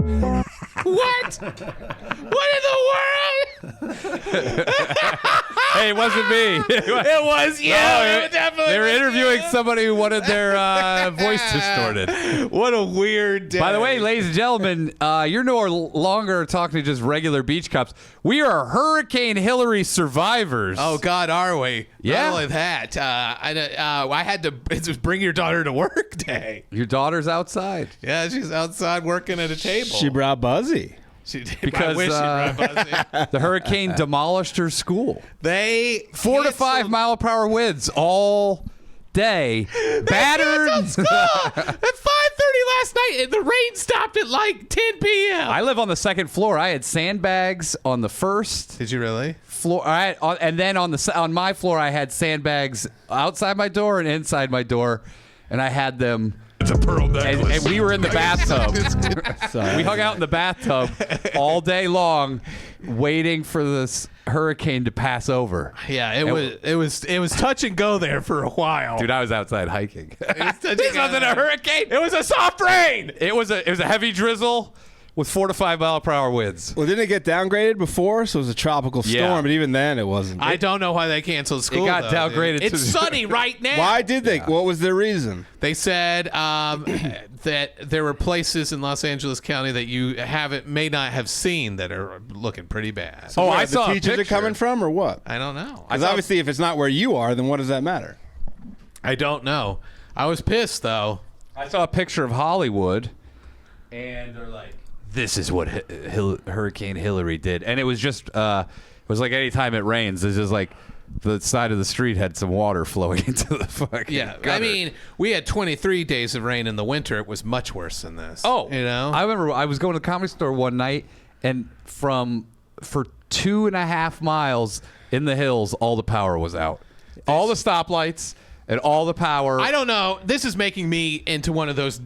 What? What in the world? Hey, it wasn't me. It was you. No, It definitely they were was interviewing you. somebody who wanted their voice distorted. What a weird day. By the way, ladies and gentlemen, you're no longer talking to just regular beach cops. We are Hurricane Hilary survivors. Oh God, are we? Yeah. Not only that, I had to. It was bring your daughter to work day. Your daughter's outside. Yeah, she's outside working at a table. She brought Buzzy. She did. Because, I wish she brought Buzzy. The hurricane demolished her school. They 4 to 5 mile per hour winds all day. Battered. At 5:30 last night, and the rain stopped at like 10 p.m. I live on the second floor. I had sandbags on the first Did you really? floor. And then on my floor, I had sandbags outside my door and inside my door, and I had them. It's a pearl necklace. And we were in the bathtub. We hung out in the bathtub all day long, waiting for this hurricane to pass over. Yeah, it was touch and go there for a while. Dude, I was outside hiking. This wasn't a hurricane. It was a soft rain. It was a heavy drizzle with 4 to 5 mile per hour winds. Well, didn't it get downgraded before? So it was a tropical storm, Yeah. but even then it wasn't. I don't know why they canceled school. It got though, downgraded dude. to It's the- sunny right now. Why did they? What was their reason? They said that there were places in Los Angeles County that you may not have seen that are looking pretty bad. Oh, Where I the saw a teachers are picture. coming from, or what? I don't know. Because obviously, if it's not where you are, then what does that matter? I don't know. I was pissed though. I saw a picture of Hollywood, and they're like, "This is what Hurricane Hilary did," and it was just, it was like any time it rains, it's just like the side of the street had some water flowing into the fucking gutter. I mean, we had 23 days of rain in the winter. It was much worse than this. Oh, you know. I remember I was going to the comedy store one night, and for 2.5 miles in the hills, all the power was out, all the stoplights and all the power. I don't know. This is making me into one of those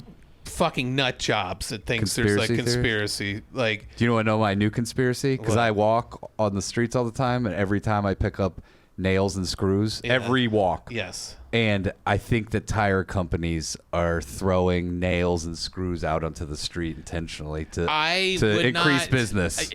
fucking nut jobs that thinks there's like Conspiracy conspiracy. Like, Do you want to know my new conspiracy? Because What? I walk on the streets all the time, and every time I pick up nails and screws, every walk. yes. And I think that tire companies are throwing nails and screws out onto the street intentionally to would increase not- business.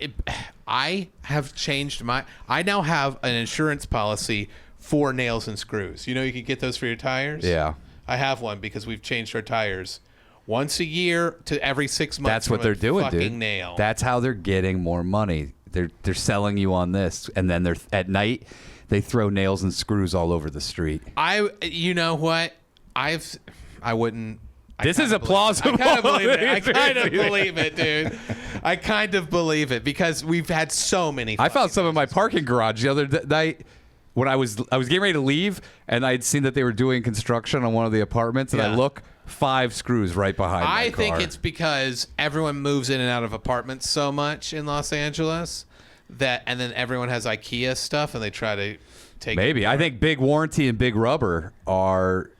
I have changed I now have an insurance policy for nails and screws. You know, you can get those for your tires. Yeah. I have one because we've changed our tires once a year to every 6 months. That's what from they're a doing, fucking dude. Nail. That's how they're getting more money. They're selling you on this, and then they're at night they throw nails and screws all over the street. You know what? I wouldn't. This is a plausible. I kind of believe it. I kind of believe it, dude. I kind of believe it because we've had so many. I found some in my parking garage the other night when I was getting ready to leave, and I'd seen that they were doing construction on one of the apartments, and I Yeah. look, 5 screws right behind my I think car. it's because everyone moves in and out of apartments so much in Los Angeles and then everyone has IKEA stuff and they try to take. Maybe. I think Big Warranty and Big Rubber are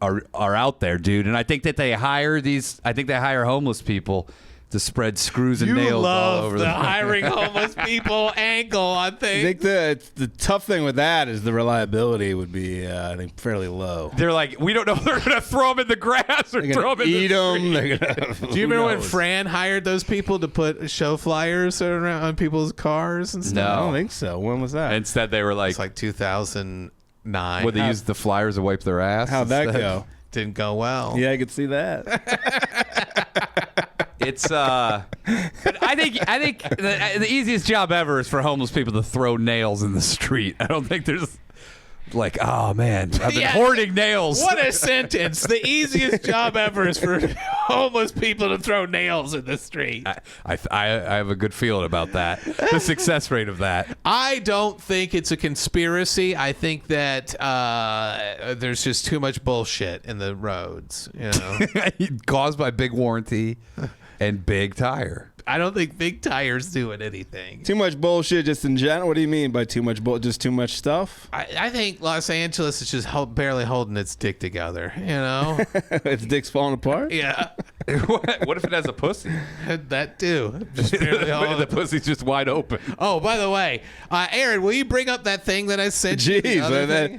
out there, dude. And I think that they hire homeless people to spread screws and You nails all love over the hiring homeless people angle on I things. think the tough thing with that is the reliability would be, I think, fairly low. They're like, we don't know if they're going to throw them in the grass or They're throw gonna them in eat the them. street. They're gonna. Do you remember when Fran hired those people to put show flyers around on people's cars and I stuff? don't think so. When was that? Instead, they were like, It's like 2009. would they use the flyers to wipe their ass? How'd that instead? go? Didn't go well. Yeah, I could see that. It's but I think the easiest job ever is for homeless people to throw nails in the street. I don't think there's like, oh man, I've been Yeah. hoarding nails. What a sentence. The easiest job ever is for homeless people to throw nails in the street. I have a good feeling about that. The success rate of that. I don't think it's a conspiracy. I think that there's just too much bullshit in the roads. You know, Caused by Big Warranty and Big Tire. I don't think Big Tire's doing anything. Too much bullshit just in general? What do you mean by too much just too much stuff? I think Los Angeles is just barely holding its dick together. You know? Its dick's falling apart? Yeah. What if it has a pussy? That too. Just barely all of The it. pussy's just wide open. Oh, by the way, Aaron, will you bring up that thing that I sent you? The Jeez, other thing?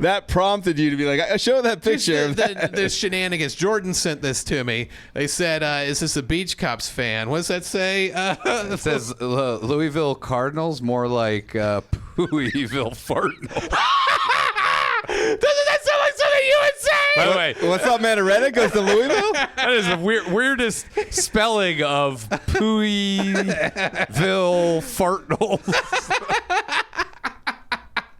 that prompted you to be like, show that Just picture. of that. the shenanigans. Jordan sent this to me. They said, "Is this a Beach Cops fan?" What does that say? It says Louisville Cardinals, more like Louisville Fartnals. Doesn't that sound like something you would say? By the way, What's up, man? Reddit goes to Louisville? that is the weirdest spelling of Louisville Fartnals.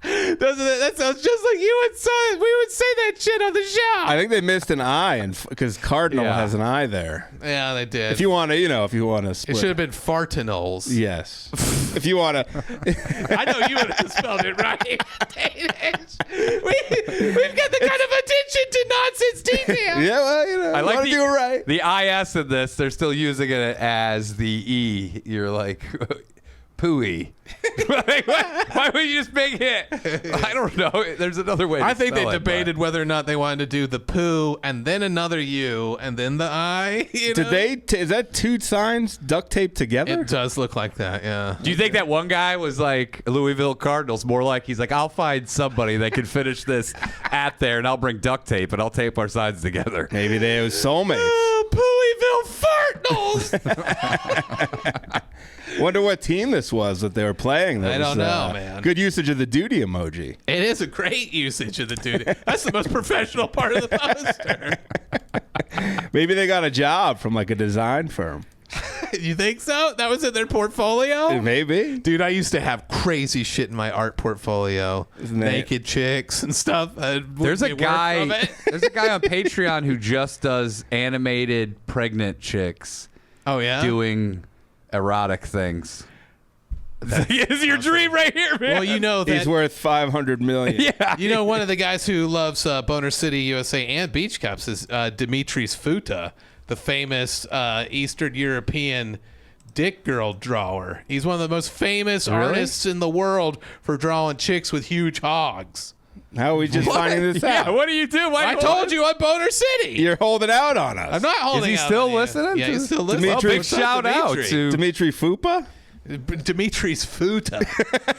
Doesn't it? That sounds just like you would say. We would say that shit on the show. I think they missed an I, because Cardinal Yeah. has an I there. Yeah, they did. If you want to, if you want to it split. should have been Fartinols. Yes. If you want to. I know you would have spelled it right. Danish. We've got the kind of attention to nonsense detail. Yeah, well, I like want to do it right. The IS in this, they're still using it as the E. You're like, pooey. Like, why would you just make it? I don't know. There's another way. I think they spell it, debated whether or not they wanted to do the poo and then another U and then the I. You know? Did they? Is that two signs duct taped together? It does look like that, yeah. Do you think that one guy was like Louisville Cardinals? More like he's like, I'll find somebody that can finish this at there, and I'll bring duct tape and I'll tape our sides together. Maybe they were soulmates. Pooeyville Fartnals! Wonder what team this was that they were playing. That I was, don't know, man. Good usage of the duty emoji. It is a great usage of the dude. That's the most professional part of the poster. Maybe they got a job from like a design firm. You think so? That was in their portfolio? Maybe. Dude, I used to have crazy shit in my art portfolio. Isn't that- Naked chicks and stuff. There's a guy. There's a guy on Patreon who just does animated pregnant chicks Oh, yeah? doing erotic things. Is your dream right here, man? Well, you know that. He's worth $500 million. Yeah. You know, one of the guys who loves Boner City, USA, and Beach Cups is Dimitris Futa, the famous Eastern European dick girl drawer. He's one of the most famous artists in the world for drawing chicks with huge hogs. How are we just finding this Yeah. out? What do you do? I told you on Boner City. You're holding out on us. I'm not holding he out still on you. listening Yeah, to he's still listening. Dimitri? Big What's up, shout out Dimitri? to. Dimitri Fupa? Dimitris Futa.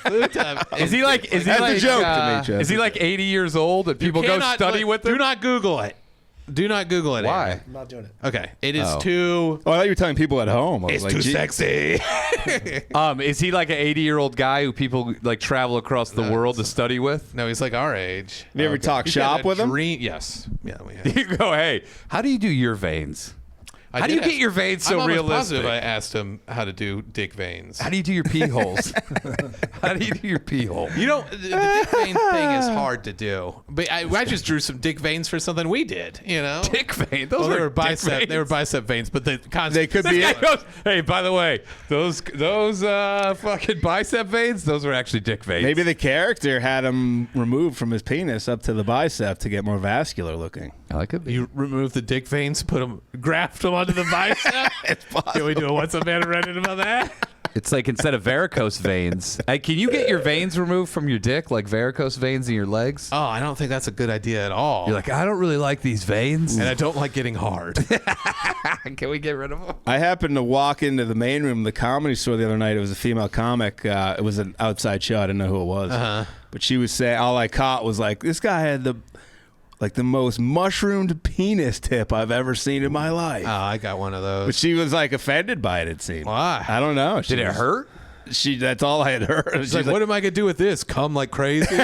Futa. Is he like? Is he That's a like? joke, Dimitri. Is he like 80 years old and people go study with him? Do not Google it. Do not Google it. Why? Aaron. I'm not doing it. Okay. It is Oh. too. Oh, I thought you were telling people at home. I was It's like, too gee. sexy. Is he like an 80-year-old guy who people like travel across the world to study with? No, he's like our age. Have you ever talked He's got shop a with him? dream- Yes. Yeah, we have. You go, hey, how do you do your veins? How do you get your veins so I'm almost realistic? positive I asked him how to do dick veins. How do you do your pee holes? How do you do your pee hole? You know, the dick vein thing is hard to do. But I just drew some dick veins for something we did, you know? Dick vein. Those Well, they were dick bicep. veins. They were bicep veins, but the concept. They could This be. guy goes, hey, by the way, those fucking bicep veins, those were actually dick veins. Maybe the character had him removed from his penis up to the bicep to get more vascular looking. I could be. You remove the dick veins, graft them onto the bicep. It's possible. Can we do a What's Up Man Reddit about that? It's like instead of varicose veins, can you get your veins removed from your dick, like varicose veins in your legs? Oh, I don't think that's a good idea at all. You're like, I don't really like these veins. and I don't like getting hard. Can we get rid of them? I happened to walk into the main room of the comedy store the other night. It was a female comic. It was an outside show. I didn't know who it was. Uh-huh. But she was saying, all I caught was like, this guy had the most mushroomed penis tip I've ever seen in my life. Oh, I got one of those. But she was like offended by it, it seemed. Why? I don't know. Did it hurt? That's all I had heard. She's like, what am I gonna do with this? Come like crazy?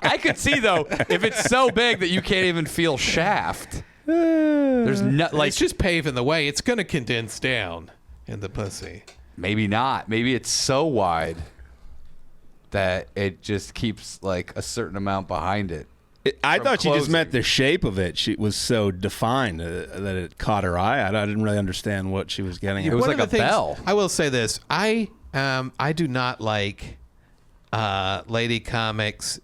I could see though, if it's so big that you can't even feel shaft. There's no like It's just paving the way. It's gonna condense down in the pussy. maybe not. Maybe it's so wide that it just keeps like a certain amount behind it. I from thought she just closing. meant the shape of it. She was so defined that it caught her eye. I didn't really understand what she was getting at. It was One like of the a things- bell. I will say this: I do not like lady comics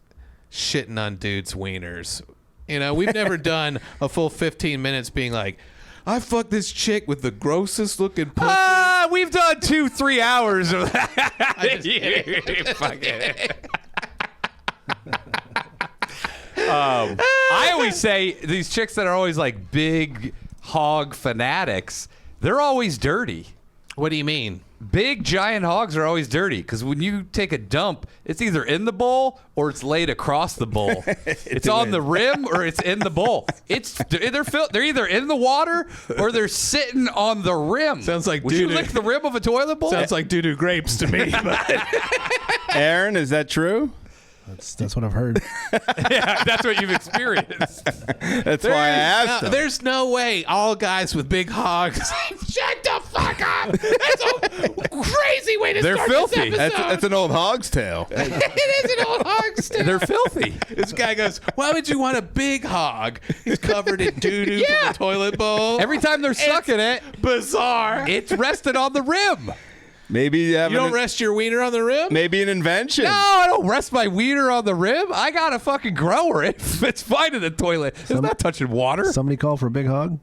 shitting on dudes' wieners. You know, we've never done a full 15 minutes being like, I fucked this chick with the grossest looking pussy. We've done 2-3 hours of that. I just- I always say these chicks that are always like big hog fanatics, they're always dirty. What do you mean? Big giant hogs are always dirty because when you take a dump, it's either in the bowl or it's laid across the bowl. It's on the rim or it's in the bowl. They're either in the water or they're sitting on the rim. Sounds like Would you doo-doo. lick the rim of a toilet bowl? Sounds like doo-doo grapes to me. Aaron, is that true? That's what I've heard. Yeah, that's what you've experienced. That's why I asked him. There's no way all guys with big hogs. Shut the fuck up! That's a crazy way to They're start filthy. this episode. That's an old hog's tale. It is an old hog's tale. They're filthy. This guy goes, "Why would you want a big hog? He's covered in doo-doo from the toilet bowl." Every time they're sucking it, Bizarre. it's rested on the rim. Maybe You don't rest your wiener on the rim? Maybe an invention. No, I don't rest my wiener on the rim. I got a fucking grower. It's fine in the toilet. It's not touching water. Somebody call for a big hog?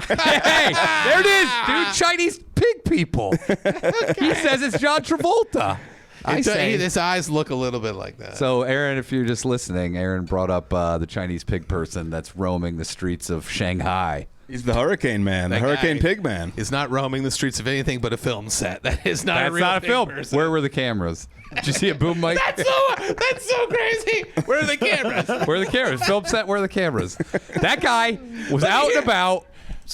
Hey, there it is, dude. Chinese pig people. He says it's John Travolta. I say. His eyes look a little bit like that. So, Aaron, if you're just listening, Aaron brought up the Chinese pig person that's roaming the streets of Shanghai. He's the Hurricane Man, the That Hurricane guy Pig Man. is not roaming the streets of anything but a film set. That is not a That's real not a pig film. person. Where were the cameras? Did you see a boom mic? That's so crazy. Where are the cameras? Where are the cameras? Film set, where are the cameras? That guy was out and about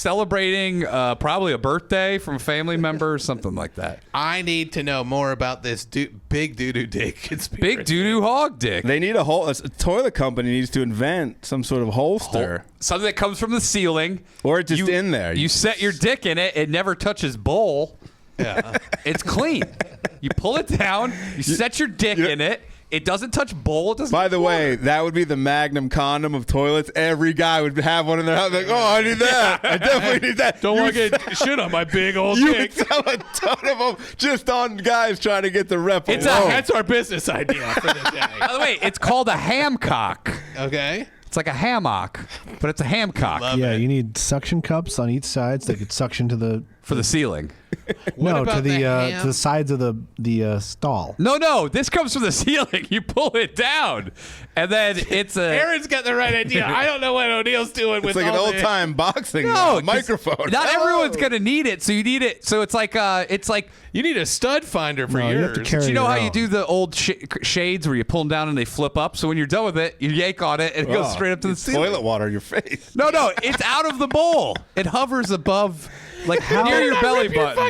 celebrating probably a birthday from a family member or something like that. I need to know more about this big doo-doo dick conspiracy. Big doo-doo hog dick. They need a toilet company needs to invent some sort of holster. Something that comes from the ceiling. Or just in there. You set your dick in it. It never touches bowl. Yeah. It's clean. You pull it down. You set your dick in it. It doesn't touch bowl. It doesn't. By the way, that would be the Magnum condom of toilets. Every guy would have one in their house. Like, oh, I need that. I definitely need that. Don't want to get shit on my big old You dick. would sell a ton of them just on guys trying to get the rep. That's our business idea for the day. By the way, it's called a hamcock. Okay. It's like a hammock, but it's a hamcock Love Yeah, it. you need suction cups on each side so they could suction to the for the ceiling. What to about the sides of the stall. No, this comes from the ceiling. You pull it down, and then it's a. Aaron's got the right idea. I don't know what O'Neill's doing It's with like an all old the- time boxing No, 'cause microphone. Not Oh. everyone's gonna need it, so you need it. So it's like You need a stud finder for No, you yours. have to carry Do you know your how you own. do the old shades where you pull them down and they flip up? So when you're done with it, you yank on it and it goes Oh, straight up to the it's ceiling. toilet water in your face. No, it's out of the bowl. It hovers above, like near your belly button.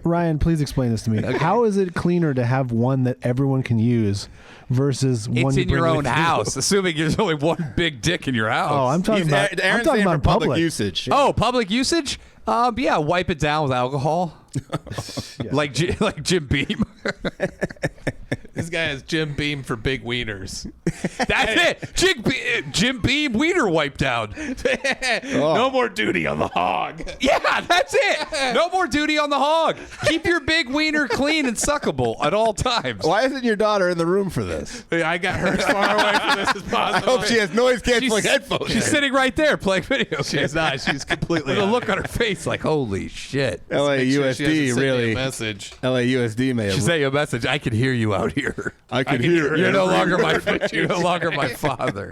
Ryan, please explain this to me. How is it cleaner to have one that everyone can use versus one It's you in your bring own with you? assuming assuming there's only one big dick in your house. Oh, I'm talking about. I'm Aaron's talking saying for about public public usage. Oh, public usage? Yeah, wipe it down with alcohol. like Jim Beam. This guy has Jim Beam for big wieners. That's it. Jim Beam wiener wipe down. No more duty on the hog. Yeah, that's it. No more duty on the hog. Keep your big wiener clean and suckable at all times. Why isn't your daughter in the room for this? I got her as far away from this as I possible. hope she has noise canceling headphones. She's sitting right there playing video games. She's not. She's completely With a out look of on her face like, holy shit. Make sure she hasn't LAUSD sent me really. a message. LAUSD may She have. sent you a message. I can hear you out here. I could hear. You're no every longer my word. you're no longer my father.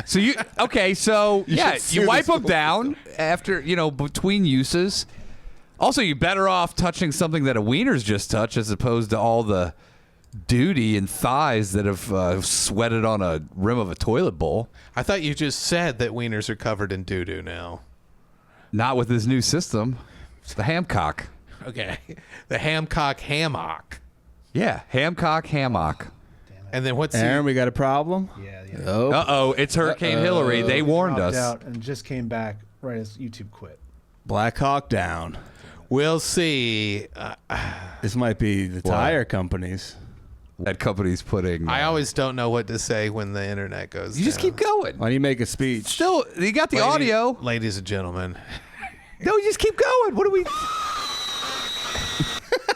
So you should sue you wipe the them down after between uses. Also, you're better off touching something that a wiener's just touched as opposed to all the duty and thighs that have sweated on a rim of a toilet bowl. I thought you just said that wieners are covered in doo-doo now. Not with this new system. It's the hamcock. Okay. The hamcock hammock. Yeah, hamcock hammock. And then what's Aaron, we got a problem. Yeah. Oh, Uh-oh, it's Hurricane Hilary. They warned Dropped us. out and just came back right as YouTube quit. Black Hawk down. We'll see. This might be the tire companies. That company's putting. I always don't know what to say when the internet goes You just down. keep going. Why don't you make a speech? Still, you got the audio. Ladies and gentlemen. No, you just keep going. What do we?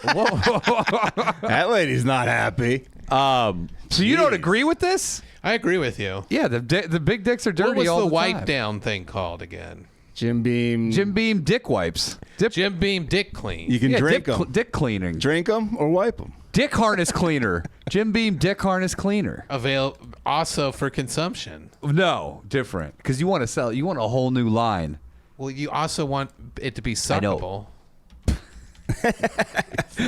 That lady's not happy. So you don't agree with this? I agree with you. Yeah, the big dicks are dirty What was all the the wipe time. down thing called again? Jim Beam. Jim Beam dick wipes. Jim Beam dick clean. You can Yeah, drink them. dick cleaning. Drink them or wipe them. Dick harness cleaner. Jim Beam dick harness cleaner. Avail also for consumption. No, different. Because you want to sell. You want a whole new line. Well, you also want it to be I know. suckable.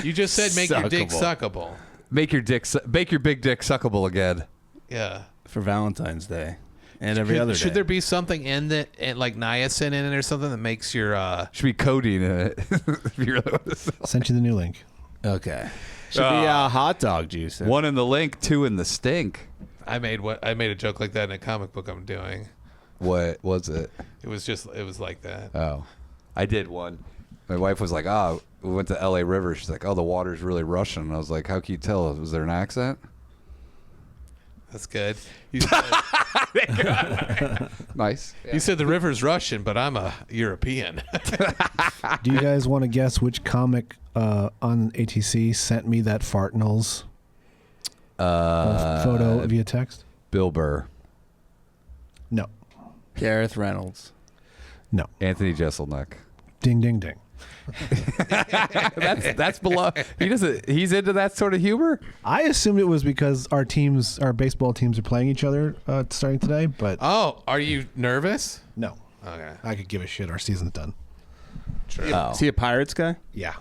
You just said make your dick suckable. Make your big dick suckable again. Yeah. For Valentine's Day and every other day. Should there be something in that, like niacin in it or something that makes your Should be codeine in it. If you really want to sell. Sent you the new link. Okay. Should be hot dog juice. One in the link, two in the stink. I made a joke like that in a comic book I'm doing. What was it? It was like that. Oh, I did one. My wife was like, "Oh, we went to L.A. River." She's like, "Oh, the water's really Russian." And I was like, "How can you tell? Was there an accent?" That's good. You said, Nice. you said the river's Russian, but I'm a European. Do you guys want to guess which comic on ATC sent me that fartnals photo via text? Bill Burr, No. Gareth Reynolds. No. Anthony Jeselnik. Ding, ding, ding. That's below. He's into that sort of humor. I assumed it was because our baseball teams are playing each other starting today, but Oh, are you nervous? no. Okay. I could give a shit. Our season's done. True. Oh. Is he a Pirates guy? Yeah.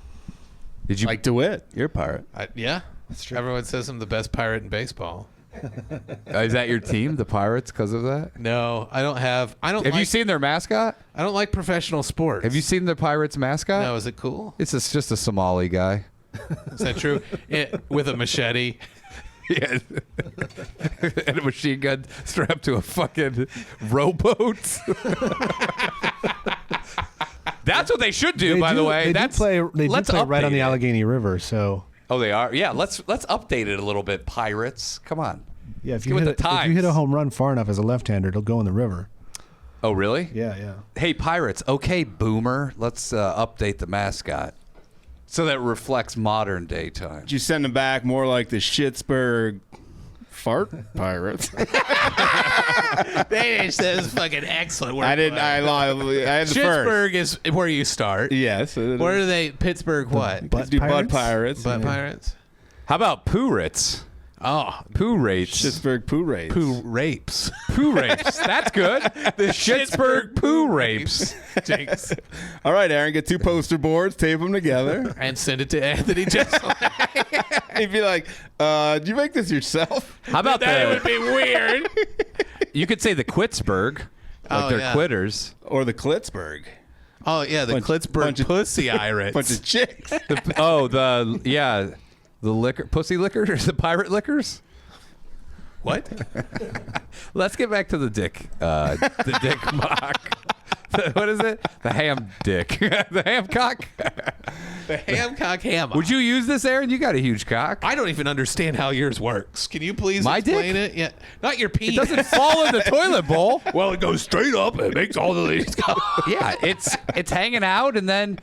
Did you Like DeWitt. You're a pirate. Yeah. That's true. Everyone says I'm the best pirate in baseball. Is that your team, the Pirates, because of that? No, I don't have. Have you seen their mascot? I don't like professional sports. Have you seen the Pirates mascot? No, is it cool? It's just a Somali guy. Is that true? With a machete. Yeah. And a machine gun strapped to a fucking rowboat. That's what they should do, by the way. They do play let's right on update the it. Allegheny River, so Oh, they are? Yeah, let's update it a little bit, Pirates. Come on. yeah. If Let's you, get with hit the if you times. hit a home run far enough as a left-hander, it'll go in the river. Oh, really? Yeah. Hey, Pirates. Okay, Boomer. Let's update the mascot so that it reflects modern day times. Did you send him back more like the Schittsburg fart pirates? Danish, that was fucking excellent. I didn't. I had the first. Schittsburg is where you start. Yes. Where are they? Pittsburgh, what? Let's do Bud Pirates. Butt Pirates? How about Poo Ritz? Oh, Poo Rates. Schittsburg Poo Rates. poo rapes. Poo Rapes. That's good. The Schittsburg Poo Rapes. Jinx. All right, Aaron, get 2 poster boards, tape them together. And send it to Anthony Jeselnik. He'd be like, "Did you make this yourself?" How about That would the? be weird. You could say the Quitsburg, like Oh, they're yeah. quitters. Or the Klitzburg. Oh, yeah, the Bunch Klitzburg of- pussy irates. Bunch of chicks. The liquor, pussy liquors, the pirate liquors. What? Let's get back to the dick mock. What is it? The ham dick. The ham cock. The Hamcock hammock. Would you use this, Aaron? You got a huge cock. I don't even understand how yours works. Can you please My explain dick? it? Yeah, not your It penis. doesn't fall in the toilet bowl. Well, it goes straight up and it makes all the ladies come. Yeah, it's hanging out, and then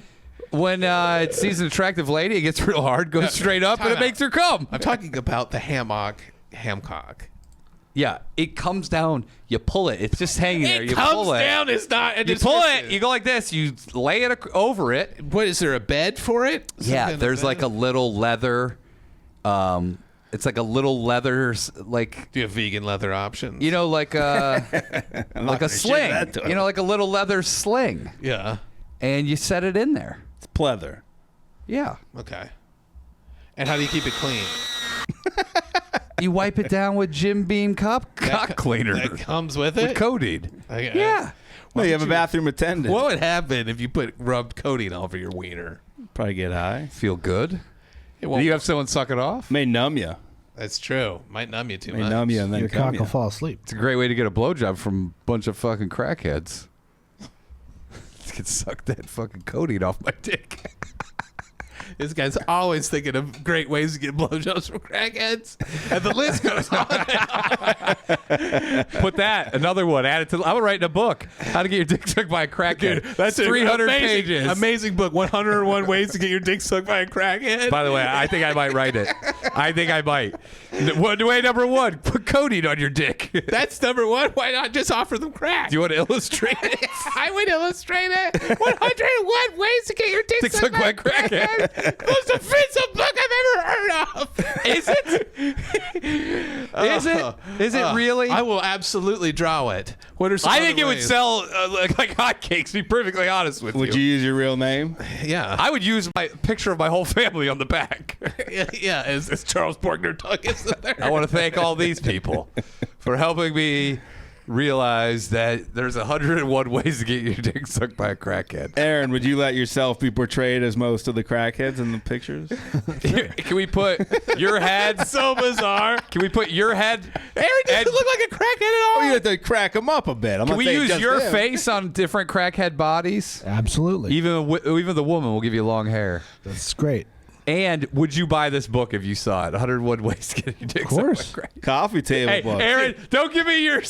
when it sees an attractive lady, it gets real hard, goes straight up, and it time makes her come. I'm talking about the hamcock. Yeah, it comes down. You pull it. It's just hanging there. It You comes pull it. down. It's not. You pull it. You go like this. You lay it over it. What is there a bed for it? Some Yeah, kind of there's bed? like a little leather. It's like a little leather, like Do you have vegan leather options? you know, like a like a sling. You know, like a little leather sling, Yeah. and you set it in there. It's pleather. Yeah, Okay. And how do you keep it clean? you wipe it down with Jim Beam cock cleaner That comes with with it. codeine. Okay. Yeah, No, you have a bathroom attendant. What would happen if you put rubbed codeine all over your wiener? Probably get high. feel good. It Do won't. you have someone suck it off? May numb you. That's true. Might numb you too May much. numb you and then Your come cock you. will fall asleep. It's a great way to get a blowjob from a bunch of fucking crackheads. Get suck that fucking codeine off my dick. This guy's always thinking of great ways to get blowjobs from crackheads, and the list goes on. Put that, another one, add it to. I'm writing a book. How to get your dick sucked by a crackhead. That's 300 amazing, pages. Amazing book. 101 ways to get your dick sucked by a crackhead. By the way, I think I might write it. I think I might. Way number 1, put codeine on your dick. Do That's number one. Why not just offer them crack? you want to illustrate it? I would illustrate it. 101 ways to get your dick Dick sucked by a crackhead. Most offensive book I've ever heard of. Is it? Is it? Is it really? I will absolutely draw it. What are some I other think it would ways? sell like hotcakes, to be perfectly honest with Would you use your real name? Yeah. I would use my picture of my whole family on the back. yeah. As Charles Borgner Douglas in there. I want to thank all these people for helping me realize that there's 101 ways to get your dick sucked by a crackhead. Aaron, would you let yourself be portrayed as most of the crackheads in the pictures? Can we put your head? so bizarre. Can we put your head? Aaron doesn't look like a crackhead at all. Oh, you have to crack him up a bit. I'm Can not we saying use just your him. face on different crackhead bodies? Absolutely. Even the woman will give you long hair. That's great. And would you buy this book if you saw it? 101 Ways to Get Your Dick Sucked by a course. Crackhead. Coffee table Hey, book. Aaron, don't give me your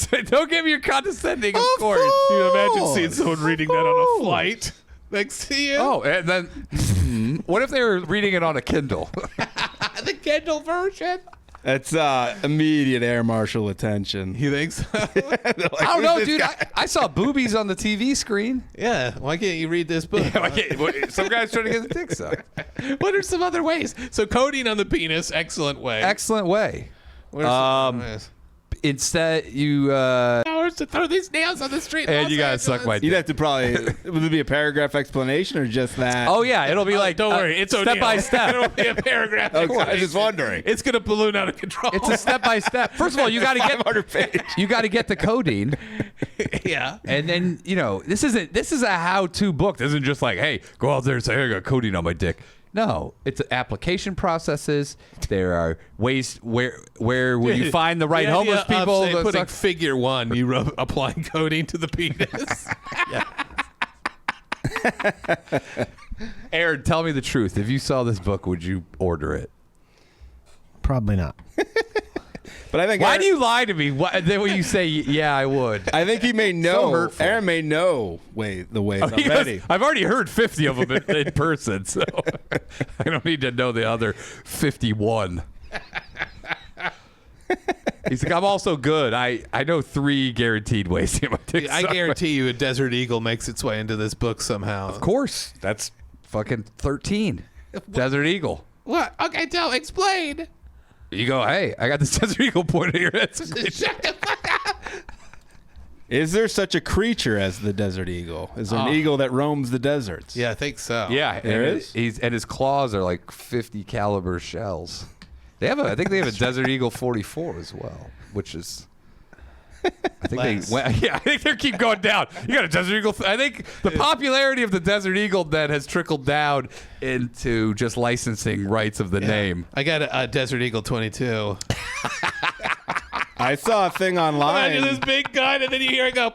condescending. Of course. You imagine seeing someone reading that on a flight next to you? Oh, and then what if they were reading it on a Kindle? The Kindle version. That's immediate air marshal attention. You think so? I don't know, dude. I saw boobies on the TV screen. Yeah. Why can't you read this book? Some guy's trying to get the dick sucked. What are some other ways? So coating on the penis, excellent way. Excellent way. What are some other ways? Instead, you Hours to throw these nails on the street. in and Los you gotta suck my Angeles. dick. You'd have to probably, would it be a paragraph explanation or just that? Oh yeah, it'll be like Don't worry, it's step O'Neill. by step. It'll be a paragraph. Okay, I was just wondering. It's gonna balloon out of control. It's a step by step. First of all, you got to 500 page. you got to get the codeine, yeah. and then this is a how-to book. This isn't just like, hey, go out there and say, hey, I got codeine on my dick. No, it's application processes. There are ways where will you find the right The idea homeless of, people? say, that putting suck- figure one, you rub applying codeine to the penis. Aaron, tell me the truth. If you saw this book, would you order it? Probably not. But I think Why Aaron, do you lie to me? Then when you say, yeah, I would. I think he may know. hurtful. Aaron may know the ways He already. goes, I've already heard 50 of them in person, so I don't need to know the other 51. He's like, I'm also good. I know 3 guaranteed ways to get my dick I sucked. guarantee you, a desert eagle makes its way into this book somehow. Of course. That's fucking 13. Desert Eagle. What? Okay, explain. You go, hey, I got this Desert Eagle pointed at your head. Shut the fuck up. Is there such a creature as the desert eagle? Is there an eagle that roams the deserts? Yeah, I think so. Yeah, There and is? and his claws are like 50 caliber shells. I think they have a Desert Eagle 44 as well, which is. I think Less. I think they keep going down. You got a Desert Eagle. I think the popularity of the Desert Eagle then has trickled down into just licensing rights of the name. I got a Desert Eagle 22. I saw a thing online. Imagine this big gun, and then you hear it go.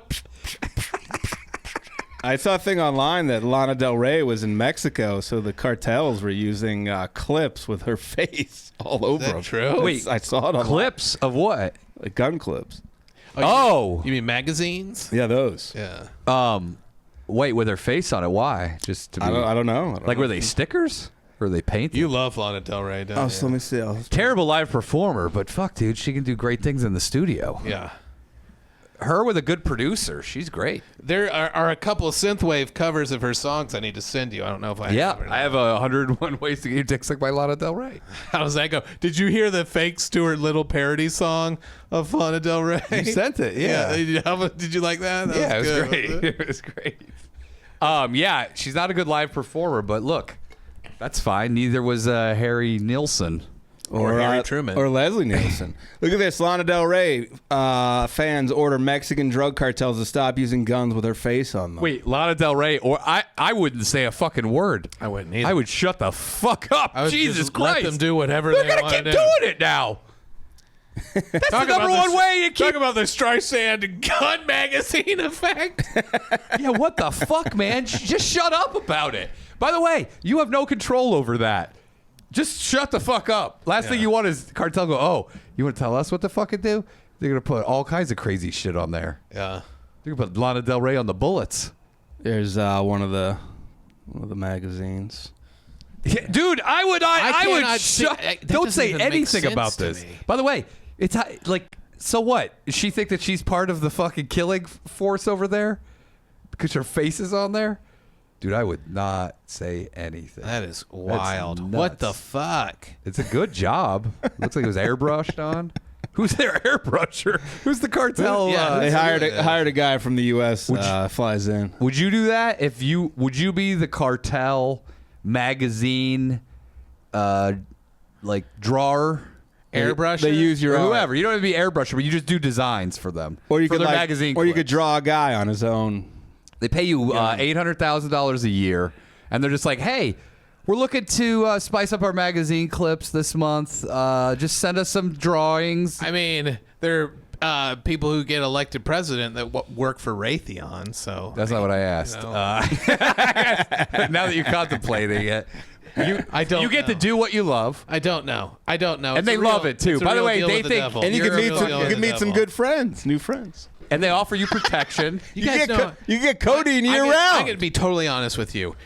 I saw a thing online that Lana Del Rey was in Mexico, so the cartels were using clips with her face all over that them. true? Wait, I saw it on Clips of what? like gun clips. Oh, You mean magazines? Yeah, those. Yeah. wait, with her face on it. Why? Just to be, I don't know. like, were they stickers? Or were they painted? You love Lana Del Rey, don't Oh, you? so let me see. Terrible live performer, but fuck, dude, she can do great things in the studio. Yeah. Her with a good producer, she's great. There are a couple of synthwave covers of her songs I need to send you. I don't know if I Yeah, have. or not. I have 101 Ways to Get Your Dick Sucked by Lana Del Rey. How does that go? Did you hear the fake Stuart Little parody song of Lana Del Rey? You sent it, yeah. Did you like that? Yeah, it was good, great. wasn't it? It was great. Yeah, she's not a good live performer, but look, that's fine. Neither was Harry Nilsson. Or Harry Truman. Or Leslie Nielsen. Look at this. Lana Del Rey fans order Mexican drug cartels to stop using guns with her face on them. Wait, Lana Del Rey, or I wouldn't say a fucking word. I wouldn't either. I would shut the fuck up. I would Jesus just Christ. let them do whatever They're they gonna want keep to do. doing it now. That's the number one way to keep. Talk about the Streisand gun magazine effect. Yeah, what the fuck, man? Just shut up about it. By the way, you have no control over that. Just shut the fuck up. Last thing you want is cartel go, oh, you want to tell us what to fucking do? They're going to put all kinds of crazy shit on there. Yeah. They're going to put Lana Del Rey on the bullets. There's one of the magazines. Yeah, dude, I would cannot see- shut. that Don't doesn't say even make anything sense about to this. me. By the way, it's like, so what? Does she think that she's part of the fucking killing force over there because her face is on there? Dude, I would not say anything. That is wild. nuts. What the fuck? It's a good job. Looks like it was airbrushed on. Who's their airbrusher? Who's the cartel? Yeah, They That's hired a guy from the U.S. Flies in. Would you do that if you? Would you be the cartel magazine, like drawer? Airbrush. They use your Or own- whoever. You don't have to be airbrusher, but you just do designs for them. or you for could their like, magazine. or you could clips. draw a guy on his own. They pay you $800,000 a year, and they're just like, hey, we're looking to spice up our magazine clips this month. Just send us some drawings. I mean, there are people who get elected president that work for Raytheon. So That's not what I asked. You know. Now that you're contemplating it, I don't. you get to know. do what you love. I don't know. And they love it, too. it's a By the real way, deal they with the think- devil. And you You're can a meet real some. deal You with can the meet some devil. good friends, new friends. And they offer you protection. You guys know. You get codeine year round. I'm going to be totally honest with you.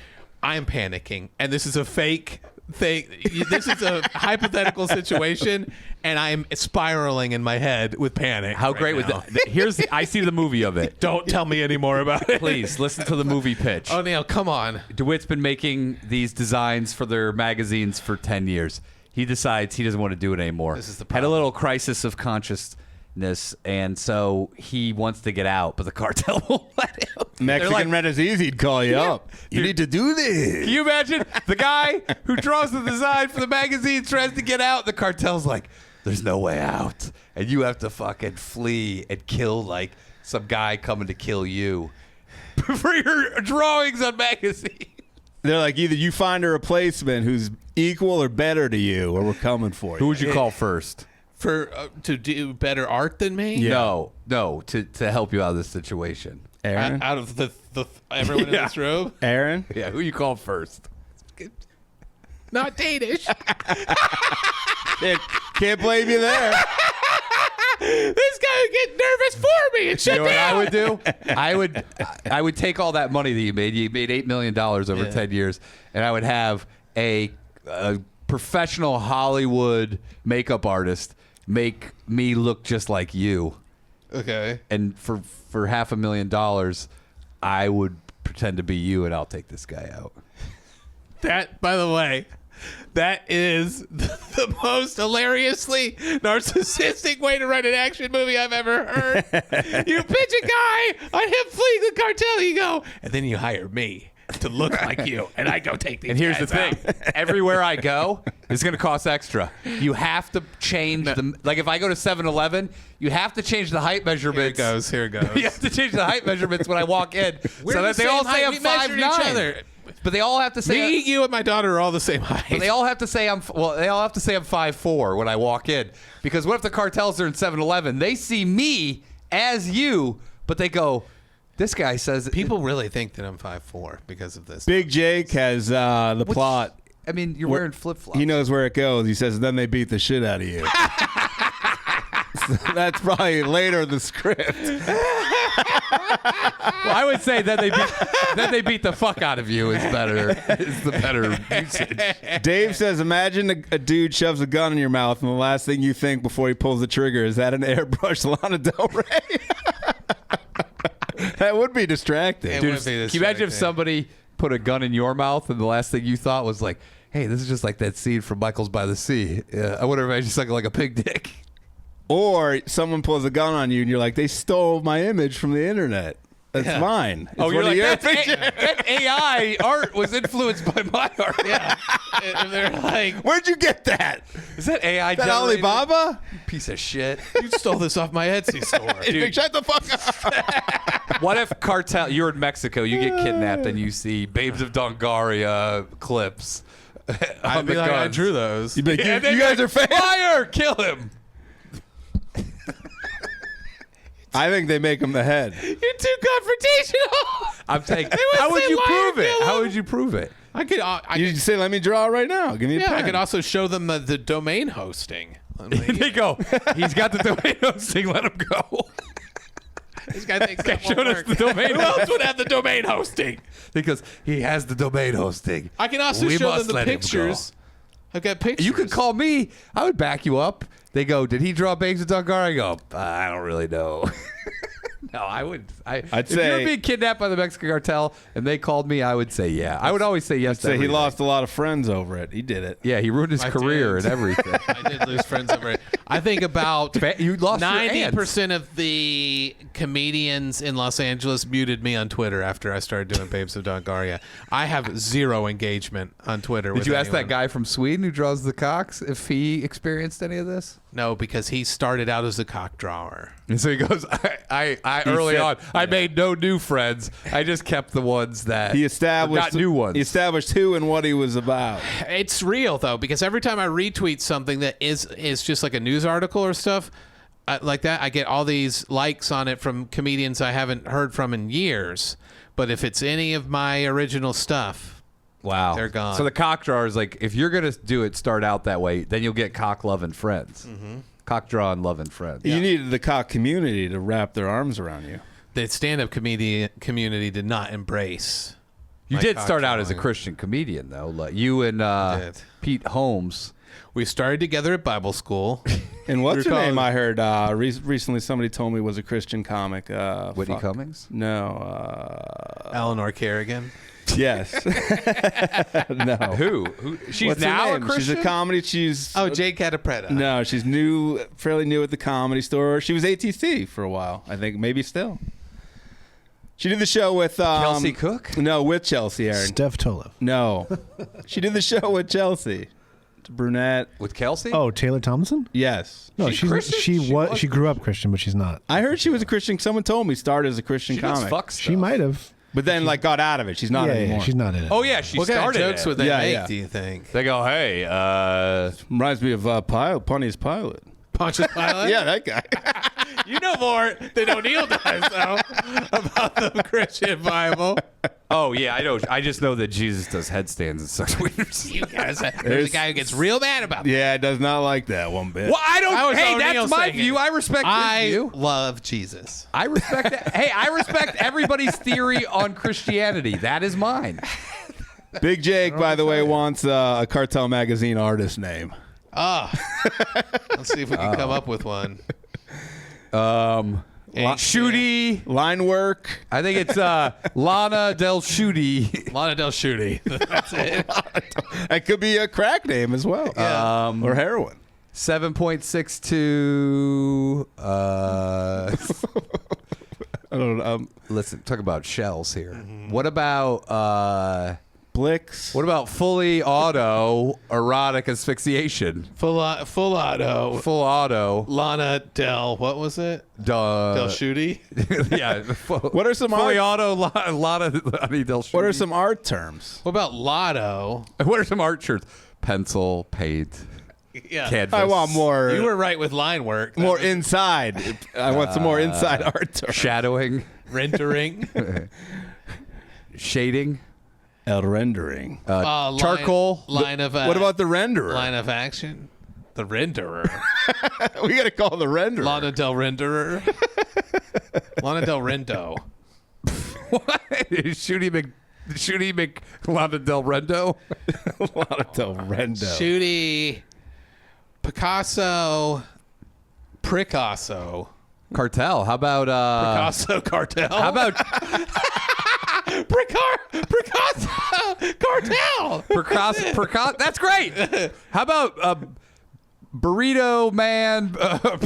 I'm panicking, and this is a fake thing. This is a hypothetical situation, and I'm spiraling in my head with panic. How right great was now. that? I see the movie of it. Don't tell me any more about it. Please listen to the movie pitch. Oh, Neil, come on. DeWitt's been making these designs for their magazines for 10 years. He decides he doesn't want to do it anymore. This is the Had a problem. little crisis of consciousness, and so he wants to get out, but the cartel won't let him. They're Mexican like, Red is easy. He'd call you up. You Dude. need to do this. Can you imagine the guy who draws the design for the magazine tries to get out? The cartel's like, there's no way out. And you have to fucking flee and kill like some guy coming to kill you for your drawings on magazine. They're like, either you find a replacement who's equal or better to you, or we're coming for you. Who would you call first? For to do better art than me? Yeah. No, to help you out of this situation. Aaron? Out of the everyone in this room? Aaron? Yeah, who you call first? Not Danish. Can't blame you there. This guy would get nervous for me and shut You know what down. I would do? I would take all that money that you made. You made $8 million over Yeah. 10 years, and I would have a professional Hollywood makeup artist make me look just like you. Okay. And for $500,000, I would pretend to be you, and I'll take this guy out. That, by the way, that is the most hilariously narcissistic way to write an action movie I've ever heard. You pitch a guy on him fleeing the cartel, you go, and then you hire me to look like you, and I go take these And here's the guys thing: out. everywhere I go, it's going to cost extra. You have to change the like. If I go to 7-Eleven, you have to change the height measurements. Here it goes. You have to change the height measurements when I walk in, We're so the that they same all say height. I'm We measured 5'9". each other. But they all have to say Me, you, and my daughter are all the same height. But they all have to say I'm 5'4" when I walk in, because what if the cartels are in 7-Eleven? They see me as you, but they go, "This guy says." People really think that I'm 5'4" because of this. Big Jake has the plot. I mean, you're wearing flip flops. He knows where it goes. He says, then they beat the shit out of you. So that's probably later in the script. Well, I would say that they beat the fuck out of you is better. Is the better usage. Dave says, imagine a dude shoves a gun in your mouth, and the last thing you think before he pulls the trigger is that an airbrush Lana Del Rey? That would be distracting. It Dude, would be can you imagine if distracting. somebody put a gun in your mouth and the last thing you thought was like, "Hey, this is just like that scene from Michael's by the Sea." I wonder if I just suck like a pig dick. Or someone pulls a gun on you, and you're like, they stole my image from the internet. That's mine. It's You're one of like, your that AI art was influenced by my art. Yeah. And they're like, Where'd you get that? Is that AI? Is that generated? Alibaba? Piece of shit. you stole this off my Etsy store. Dude. Shut the fuck up. What if cartel? You're in Mexico. You get kidnapped and you see Babes of Dongaria clips. I'd on be the like, I guns. drew those. You'd be like, Yeah, you then guys like, are fans? Fire! Kill him. I think they make him the head. You're too confrontational. I'm saying, would how would say you liar, prove it? kill How him. would you prove it? I could. You just say, let me draw it right now. Give me a Yeah, pen. I could also show them the domain hosting. I'm like, They go, he's got the domain hosting, let him go. this guy thinks that Showed won't us work. the domain Who else would have the domain hosting? Because he has the domain hosting. I can also We show them must the let him go. pictures. I've got pictures. You could call me. I would back you up. They go, did he draw Babes of Dongaria? I go, I don't really know. No, I would. I'd if say- you're being kidnapped by the Mexican cartel and they called me, I would say yeah. I would always say yes. So he lost a lot of friends over it. He did it. Yeah, he ruined his I career did. and everything. I did lose friends over it. I think about You lost your 90% of the comedians in Los Angeles muted me on Twitter after I started doing Babes of Dongaria. I have zero engagement on Twitter. Did you ask that guy from Sweden who draws the cocks if he experienced any of this? No, because he started out as a cock drawer. And so he goes, I early said- on, I made no new friends. I just kept the ones that He established got new ones. He established who and what he was about. It's real though, because every time I retweet something that is just like a news article or stuff like that, I get all these likes on it from comedians I haven't heard from in years. But if it's any of my original stuff, Wow. they're gone. So the cock drawer is like, if you're going to do it, start out that way, then you'll get cock loving friends. Mm-hmm. Cock draw and loving friends. You needed the cock community to wrap their arms around you. the stand-up community did not embrace. You my did cock start out as a drawing. Christian comedian, though. Like you and did. Pete Holmes. We started together at Bible school. And what's her Recall- name? I heard recently somebody told me was a Christian comic. Whitney fuck. Cummings? No. Eleanor Kerrigan. Yes. No. Who? She's What's her now a name? Christian? She's a comedy. She's Oh, Jade Catapretta. no, she's new, fairly new at the Comedy Store. She was ATC for a while, I think, maybe still. She did the show with Kelsey Cook? No, with Chelsea Aaron. Steph Tolev. No, she did the show with Chelsea. It's a brunette. With Kelsey? Oh, Taylor Thompson? Yes, No, She's Christian? she grew up Christian, but she's not. I heard she was a Christian. Someone told me started as a Christian she does comic, fuck stuff. She might have. but then like got out of it. She's not yeah, anymore. she's not in it. Oh, yeah, she What kind of started jokes it. would they Yeah, make, yeah. do you think? They go, hey, Reminds me of Pontius Pilate. Pontius Pilate? Yeah, that guy. You know more than O'Neill does, though, about the Christian Bible. oh, yeah, I know. I just know that Jesus does headstands and such weird. You guys, there's a guy who gets real mad about that. Yeah, does not like that one bit. Well, I don't. That was Hey, O'Neill that's my saying view. it. I respect I his view. love Jesus. I respect that. Hey, I respect everybody's theory on Christianity. That is mine. Big Jake, by the way, wants a Cartel magazine artist name. Let's see if we can come up with one. Shooty. Line work. I think it's Lana Del Shooty. Lana Del Shooty. That's it. That could be a crack name as well. Or heroin. 7.62. I don't know. Listen, talk about shells here. What about Blix. what about fully auto erotic asphyxiation? Full auto. Full auto. Lana Del, what was it? Del Shooty? Yeah. What are some fully art? auto Lana Del Shooty? What are some art terms? What about Lotto? What are some art shirts? Pencil, paint, Yeah. canvas. I want more. You were right with line work. more inside. I want some more inside art terms. shadowing, Rendering. shading, rendering. charcoal. Line of What about the renderer? line of action? The renderer. We got to call the renderer. Lana Del Renderer. Lana Del Rendo. What? Shooty Mc Lana Del Rendo. Lana Del Rendo. Shooty. Picasso. Pricasso. Cartel. How about Picasso Cartel. how about Picasso Cartel. Picasso? That's great. How about Burrito Man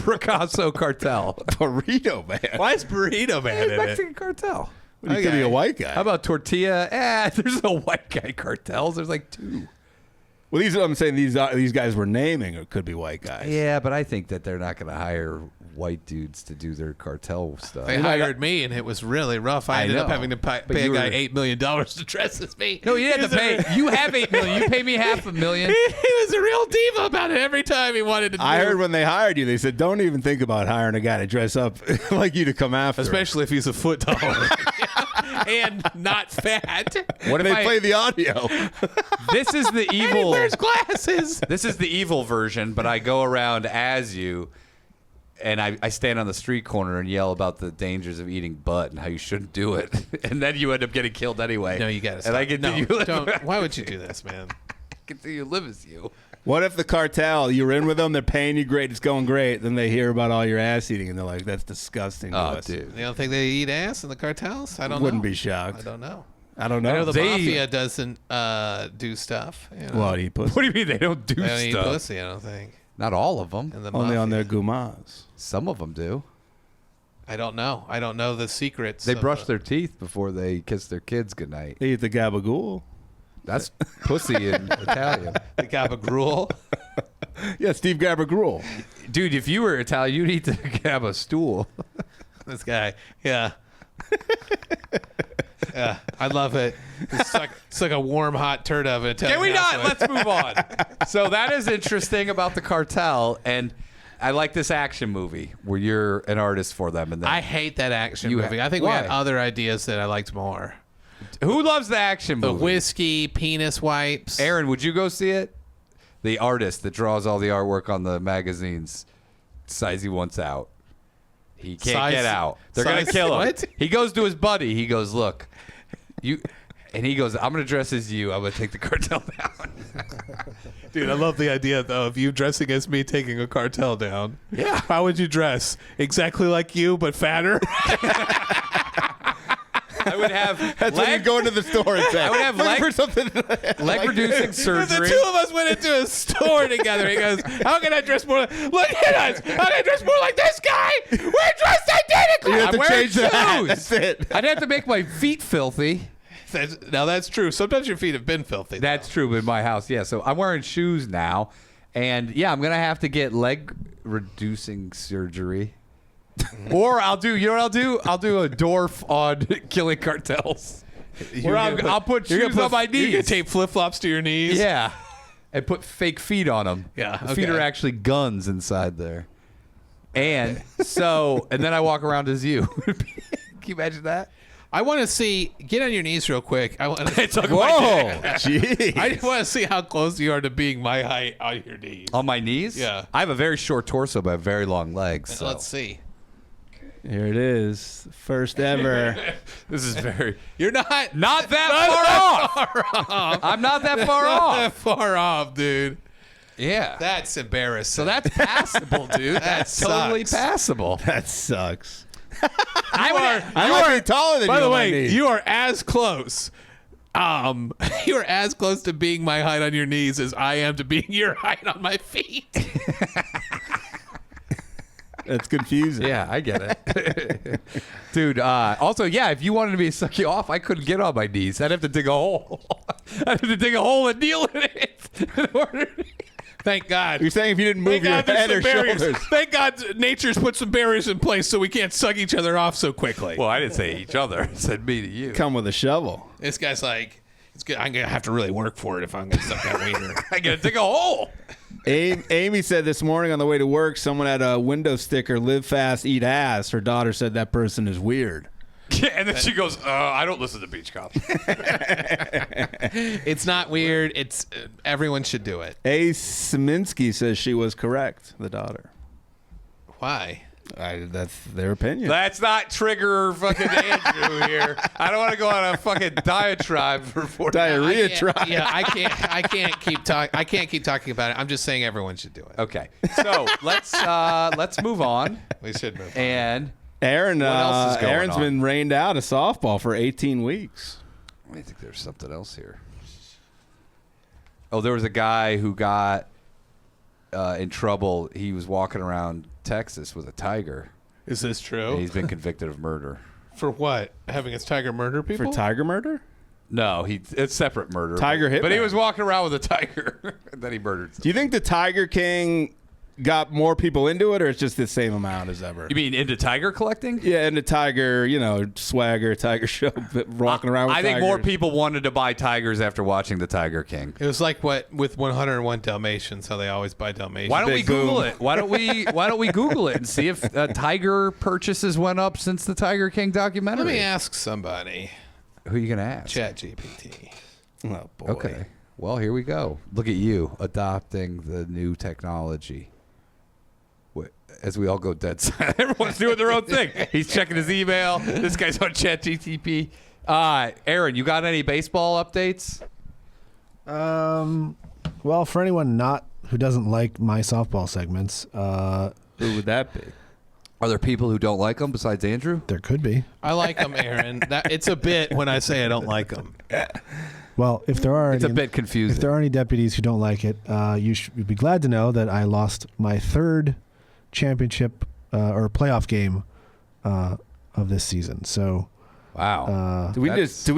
Picasso Cartel? Burrito man. Why is Burrito Man in it? Mexican cartel. He could be a white guy. How about tortilla? There's no white guy cartels. There's like two. Well, I'm saying these guys we're naming could be white guys. Yeah, but I think that they're not going to hire white dudes to do their cartel stuff. They hired me, and it was really rough. I ended up know. having to pay But a you guy were- $8 million to dress as me. No, you had to He was a pay. You have $8 million. You pay me $500,000. He was a real diva about it every time he wanted to do. I heard when they hired you, they said, don't even think about hiring a guy to dress up like you to come after him." especially if he's a foot taller and not fat. What They if play the audio. This is the And he evil. wears glasses. This is the evil version, but I go around as you, and I stand on the street corner and yell about the dangers of eating butt and how you shouldn't do it, and then you end up getting killed anyway. No, you got to stop. And I continue. No, don't. Why would you do this, man? continue to live as you. What if the cartel, you're in with them, they're paying you great, it's going great, then they hear about all your ass eating and they're like, that's disgusting to us. Dude. You don't think they eat ass in the cartels? I don't know. Wouldn't be shocked. I don't know. I don't know. I know the They- mafia doesn't do stuff. You know? What, eat pussy? What do you mean they don't do They don't eat stuff? pussy, I don't think. Not all of them. And the Only on mafia. their gumas. Some of them do. I don't know. I don't know the secrets. They of brush the- their teeth before they kiss their kids goodnight. They eat the gabagool. That's pussy in Italian. the gabagool. Yeah, Steve Gabagool. Dude, if you were Italian, you'd eat the gabba stool. This guy. Yeah. Yeah, I love it. It's like a warm, hot turd of it. Can we not? Let's move on. So that is interesting about the cartel, and I like this action movie where you're an artist for them. And then I hate that action You movie. ha- I think we had why? other ideas that I liked more. who loves the action The movie? whiskey, penis wipes. Aaron, would you go see it? The artist that draws all the artwork on the magazines decides he wants out. He can't Size- get out. They're gonna size- kill him. what? He goes to his buddy. He goes, "Look, you," and he goes, "I'm gonna dress as you. I'm gonna take the cartel down." Dude, I love the idea, though, of you dressing as me taking a cartel down. Yeah. How would you dress? Exactly like you, but fatter? I would have That's when you go into the store and say, I would have "Looking leg- for something. leg reducing The surgery. two of us went into a store together. He goes, how can I dress more look at us. How can I dress more like this guy? We're dressed identical. You have I'm to wearing change the hat. shoes. That's it. I'd have to make my feet filthy. Now, that's true. Sometimes your feet have been filthy. That's true in my house. Yeah, so I'm wearing shoes now, and yeah, I'm gonna have to get leg reducing surgery, or I'll do. You know what I'll do? I'll do a Dorf on killing cartels. Where I'll put you're gonna shoes on my You're going knees. to tape flip-flops to your knees? Yeah, and put fake feet on them. Yeah, the feet okay. are actually guns inside there. And so, and then I walk around as you. Can you imagine that? I want to see. Get on your knees real quick. I want to talk Whoa, jeez. I just want to see how close you are to being my height on your knees. On my knees? Yeah. I have a very short torso but very long legs. So. Let's see. Here it is. First ever. This is very You're not that far off. I'm not that far not off. that far off, dude. Yeah. That's embarrassing. So that's passable, dude. That's totally sucks. passable. That sucks. I I might be taller than By you. the on my way, knee. you are as close. You are as close to being my height on your knees as I am to being your height on my feet. That's confusing. Yeah, I get it. Dude, also, yeah, if you wanted me to suck you off, I couldn't get on my knees. I'd have to dig a hole. I'd have to dig a hole and kneel in it. In order Thank God. You're saying if you didn't move Thank your God there's head some or barriers. shoulders. Thank God nature's put some barriers in place so we can't suck each other off so quickly. Well, I didn't say each other. I said me to you. Come with a shovel. This guy's like, it's good. I'm gonna have to really work for it if I'm gonna suck that wiener. I gotta dig a hole. Amy said this morning on the way to work, someone had a window sticker, live fast, eat ass. Her daughter said that person is weird. And then she goes, I don't listen to Beach Cops. It's not weird. It's everyone should do it. A. Saminsky says she was correct, the daughter. Why? That's their opinion. Let's not trigger fucking Andrew here. I don't want to go on a fucking diatribe for 40 Diarrhea I can't- trial. Yeah, I can't keep talking. I can't keep talking about it. I'm just saying everyone should do it. Okay, so let's move on. We should move. And Aaron, What else is going Aaron's on? been rained out of softball for 18 weeks. I think there's something else here. Oh, there was a guy who got in trouble. He was walking around Texas with a tiger. Is this And true? he's been convicted of murder. For what? Having his tiger murder people? For tiger murder? No, it's separate murder. Tiger but he hitman. was walking around with a tiger. And then he murdered someone. Do you think the Tiger King got more people into it, or it's just the same amount as ever? You mean into tiger collecting? Yeah, and the Tiger, swagger, Tiger show, walking around with I think more tigers. people wanted to buy tigers after watching the Tiger King. It was like what with 101 Dalmatians, how they always buy Dalmatians. Why don't we Big Google boom. it? Why don't we Google it and see if tiger purchases went up since the Tiger King documentary? Let me ask somebody. Who are you gonna ask? ChatGPT. Oh, boy. Okay. Well, here we go. Look at you adopting the new technology. As we all go dead silent, everyone's doing their own thing. He's checking his email. This guy's on ChatGPT. Aaron, you got any baseball updates? Well, for anyone not who doesn't like my softball segments. Who would that be? Are there people who don't like them besides Andrew? There could be. I like them, Aaron. It's a bit when I say I don't like them. Well, if there are It's a bit confusing. If there are any deputies who don't like it, you'd be glad to know that I lost my third championship or playoff game of this season. So, Wow. Do we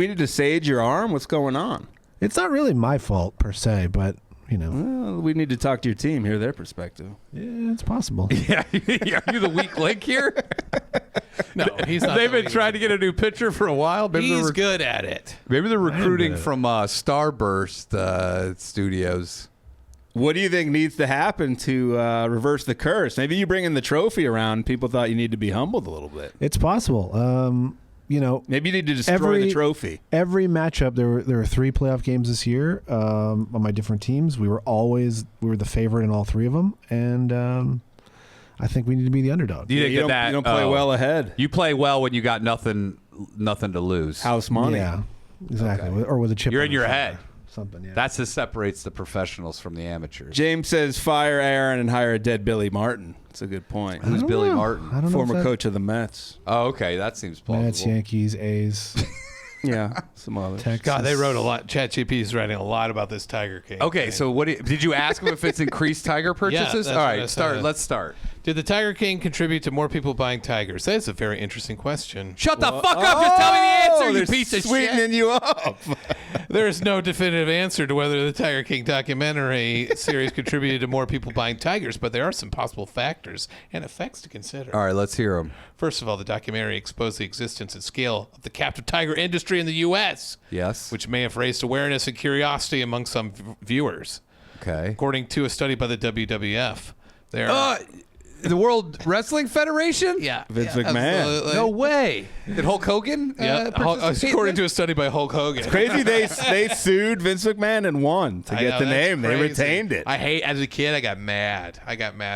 need to sage your arm? What's going on? it's not really my fault per se, but Well, we need to talk to your team, hear their perspective. yeah, it's possible. Yeah, are you the weak link here? No, he's not. They've been trying to get a new pitcher for a while. Maybe He's good at it. Maybe they're recruiting from Starburst Studios. What do you think needs to happen to reverse the curse? Maybe you bring in the trophy around. People thought you need to be humbled a little bit. It's possible. Maybe you need to destroy the trophy. Every matchup, there were 3 playoff games this year on my different teams. We were the favorite in all 3 of them, and I think we need to be the underdog. You don't play well ahead. You play well when you got nothing to lose. House money. Yeah, exactly. Or with a chip. You're on in the your shoulder. head. Something. Yeah. That's what separates the professionals from the amateurs. James says fire Aaron and hire a dead Billy Martin. That's a good point. Who's Billy Martin? I don't know. Former coach of the Mets. Oh, okay. That seems plausible. Mets, Yankees, A's. Yeah, some others. Texas. God, they wrote a lot. ChatGPT is writing a lot about this Tiger King. Okay, so did you ask him if it's increased tiger purchases? that's All what I right, said. let's start. Did the Tiger King contribute to more people buying tigers? That is a very interesting question. Shut the fuck up! Just tell me the answer, you they're piece of sweetening shit. you up. There is no definitive answer to whether the Tiger King documentary series contributed to more people buying tigers, but there are some possible factors and effects to consider. All right, let's hear him. First of all, the documentary exposed the existence and scale of the captive tiger industry in the U.S., Yes. which may have raised awareness and curiosity among some viewers. Okay. According to a study by the WWF, there are... The World Wrestling Federation? Yeah. Vince yeah, McMahon. absolutely. No way. Did Hulk Hogan? According to a study by Hulk Hogan. Crazy they sued Vince McMahon and won to I get know, the that's name. They crazy. retained it. As a kid, I got mad.